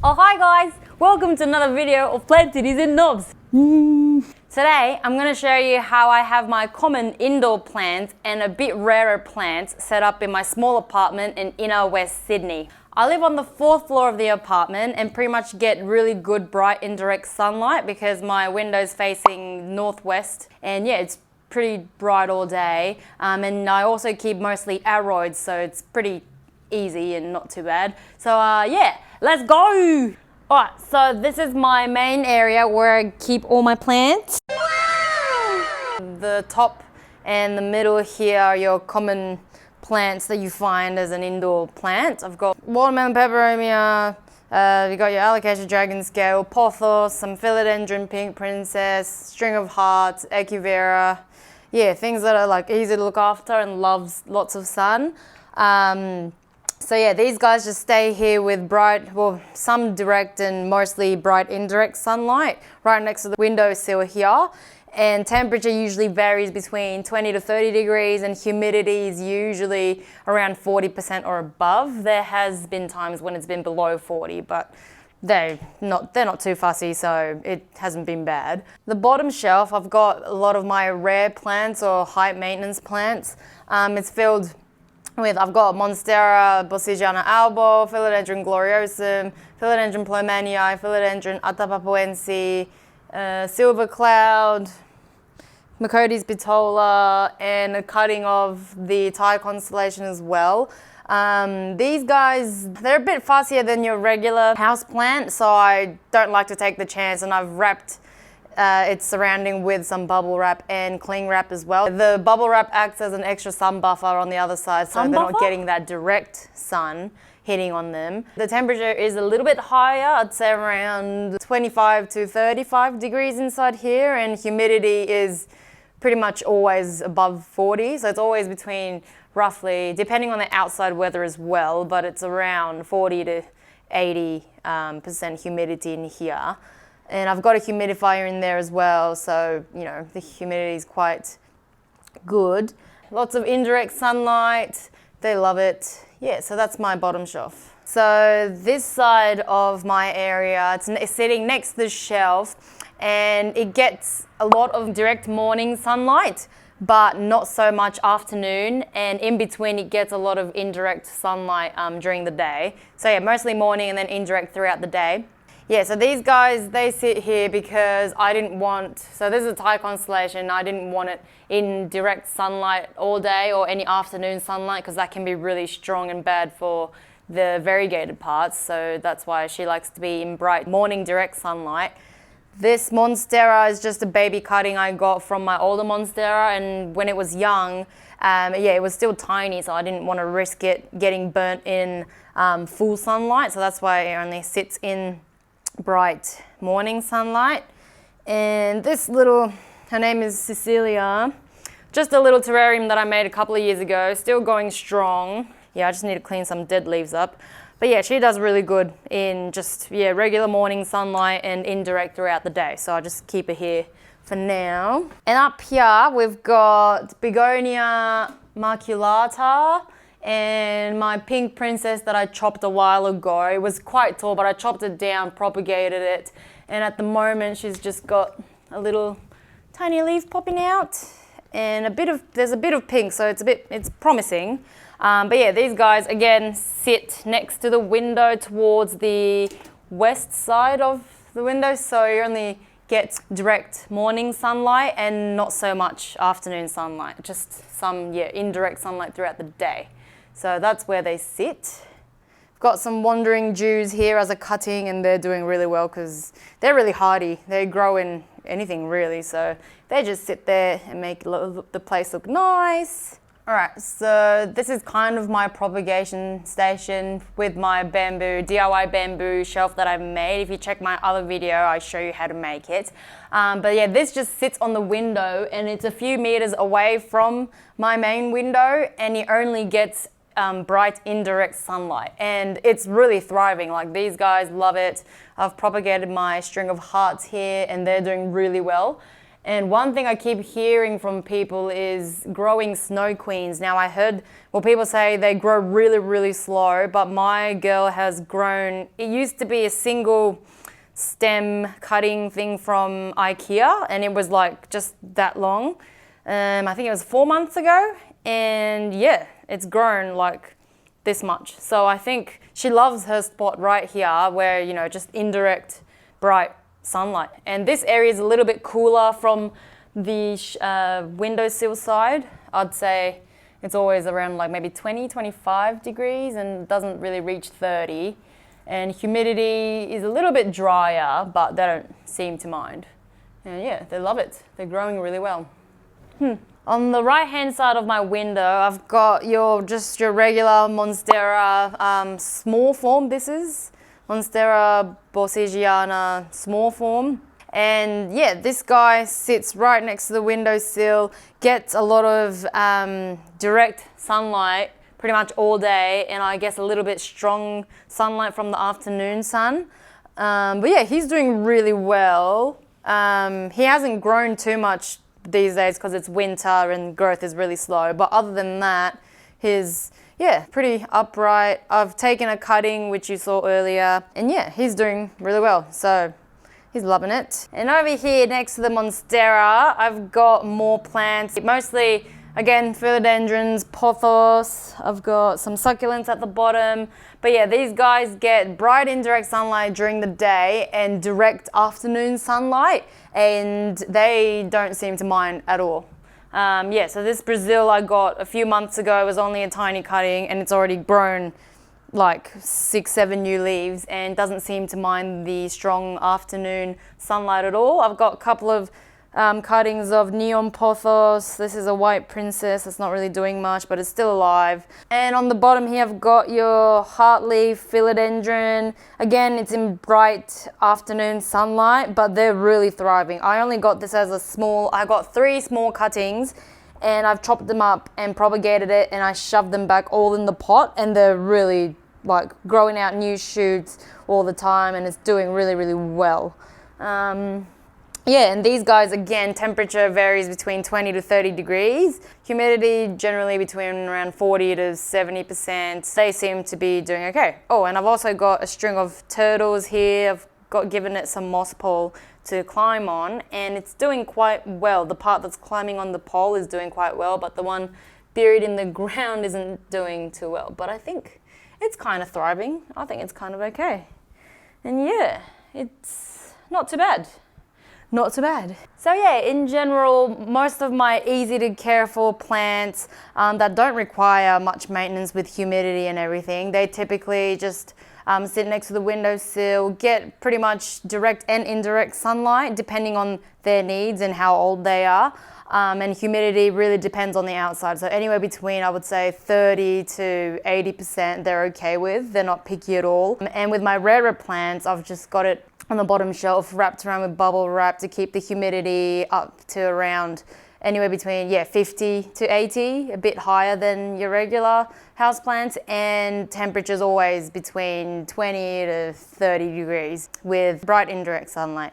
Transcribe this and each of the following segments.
Oh hi guys, welcome to another video of Plant Titties and Knobs. Today I'm going to show you how I have my common indoor plants and a bit rarer plants set up in my small apartment in inner West Sydney. I live on the 4th floor of the apartment and pretty much get really good bright indirect sunlight because my window's facing northwest, and yeah, it's pretty bright all day, and I also keep mostly aroids, so it's pretty easy and not too bad. So yeah, let's go! Alright, so this is my main area where I keep all my plants. The top and the middle here are your common plants that you find as an indoor plant. I've got watermelon peperomia, you got your alocasia dragon scale, pothos, some philodendron pink princess, string of hearts, echivera. Yeah, things that are like easy to look after and loves lots of sun. So yeah, these guys just stay here with bright, well, some direct and mostly bright indirect sunlight right next to the windowsill here. And temperature usually varies between 20 to 30 degrees and humidity is usually around 40% or above. There has been times when it's been below 40, but they're not too fussy, so it hasn't been bad. The bottom shelf, I've got a lot of my rare plants or high maintenance plants. It's filled with, I've got Monstera Borsigiana albo, Philodendron gloriosum, Philodendron plomanii, Philodendron atapapuense, silver cloud, Macodes bitola, and a cutting of the Thai constellation as well. These guys, they're a bit fussier than your regular house plant, so I don't like to take the chance, and I've wrapped its surrounding with some bubble wrap and cling wrap as well. The bubble wrap acts as an extra sun buffer on the other side, so they're not getting that direct sun hitting on them. The temperature is a little bit higher, I'd say around 25 to 35 degrees inside here, and humidity is pretty much always above 40, so it's always between roughly, depending on the outside weather as well, but it's around 40 to 80% humidity in here. And I've got a humidifier in there as well, so you know the humidity is quite good. Lots of indirect sunlight, they love it. Yeah, so that's my bottom shelf. So this side of my area, it's sitting next to the shelf, and it gets a lot of direct morning sunlight, but not so much afternoon, and in between it gets a lot of indirect sunlight during the day. So yeah, mostly morning and then indirect throughout the day. Yeah, so these guys, they sit here because I didn't want, so this is a Thai constellation, I didn't want it in direct sunlight all day or any afternoon sunlight because that can be really strong and bad for the variegated parts, so that's why she likes to be in bright morning direct sunlight. This Monstera is just a baby cutting I got from my older Monstera, and when it was young, yeah, it was still tiny, so I didn't want to risk it getting burnt in full sunlight, so that's why it only sits in bright morning sunlight. And this little, her name is Cecilia, just a little terrarium that I made a couple of years ago, still going strong. Yeah, I just need to clean some dead leaves up. But yeah, she does really good in just, yeah, regular morning sunlight and indirect throughout the day. So I just keep her here for now. And up here, we've got Begonia maculata and my pink princess that I chopped a while ago. It was quite tall, but I chopped it down, propagated it. And at the moment, she's just got a little tiny leaf popping out and there's a bit of pink, so it's promising. But yeah, these guys, again, sit next to the window towards the west side of the window, so you only get direct morning sunlight and not so much afternoon sunlight, just some, yeah, indirect sunlight throughout the day. So that's where they sit. I've got some wandering Jews here as a cutting, and they're doing really well because they're really hardy. They grow in anything really, so they just sit there and make the place look nice. Alright, so this is kind of my propagation station with my bamboo, DIY bamboo shelf that I've made. If you check my other video, I show you how to make it. But yeah, this just sits on the window and it's a few meters away from my main window, and it only gets bright indirect sunlight, and it's really thriving. Like, these guys love it. I've propagated my string of hearts here and they're doing really well. And one thing I keep hearing from people is growing snow queens. Now I heard, well, people say they grow really, really slow, but my girl has grown, it used to be a single stem cutting thing from IKEA, and it was like just that long. I think it was 4 months ago, and yeah, it's grown like this much. So I think she loves her spot right here where, you know, just indirect bright sunlight. And this area is a little bit cooler from the windowsill side. I'd say it's always around like maybe 20, 25 degrees and doesn't really reach 30. And humidity is a little bit drier, but they don't seem to mind. And yeah, they love it. They're growing really well. On the right hand side of my window, I've got your regular Monstera small form. This is Monstera Borsigiana small form. And yeah, this guy sits right next to the windowsill, gets a lot of direct sunlight pretty much all day, and I guess a little bit strong sunlight from the afternoon sun. But yeah, he's doing really well. He hasn't grown too much these days because it's winter and growth is really slow. But other than that, he's pretty upright. I've taken a cutting, which you saw earlier, and yeah, he's doing really well. So he's loving it. And over here next to the Monstera, I've got more plants, mostly again philodendrons, pothos. I've got some succulents at the bottom. But yeah, these guys get bright indirect sunlight during the day and direct afternoon sunlight, and they don't seem to mind at all. So this Brazil I got a few months ago was only a tiny cutting, and it's already grown like 6, 7 new leaves and doesn't seem to mind the strong afternoon sunlight at all. I've got a couple of cuttings of neon pothos. This is a white princess. It's not really doing much, but it's still alive. And on the bottom here, I've got your heartleaf philodendron. Again, it's in bright afternoon sunlight, but they're really thriving. I only got this as I got 3 small cuttings, and I've chopped them up and propagated it, and I shoved them back all in the pot, and they're really like growing out new shoots all the time, and it's doing really, really well. And these guys, again, temperature varies between 20 to 30 degrees. Humidity generally between around 40 to 70%. They seem to be doing okay. Oh, and I've also got a string of turtles here. I've given it some moss pole to climb on, and it's doing quite well. The part that's climbing on the pole is doing quite well, but the one buried in the ground isn't doing too well. But I think it's kind of thriving. I think it's kind of okay. And yeah, it's not too bad. Not too bad. So yeah, in general, most of my easy to care for plants that don't require much maintenance with humidity and everything, they typically just sit next to the windowsill, get pretty much direct and indirect sunlight depending on their needs and how old they are. And humidity really depends on the outside. So anywhere between, I would say, 30 to 80% they're okay with. They're not picky at all. And with my rarer plants, I've just got it on the bottom shelf wrapped around with bubble wrap to keep the humidity up to around anywhere between 50 to 80, a bit higher than your regular houseplants, and temperatures always between 20 to 30 degrees with bright indirect sunlight.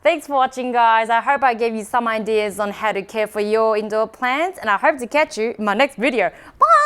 Thanks for watching, guys. I hope I gave you some ideas on how to care for your indoor plants, and I hope to catch you in my next video. Bye!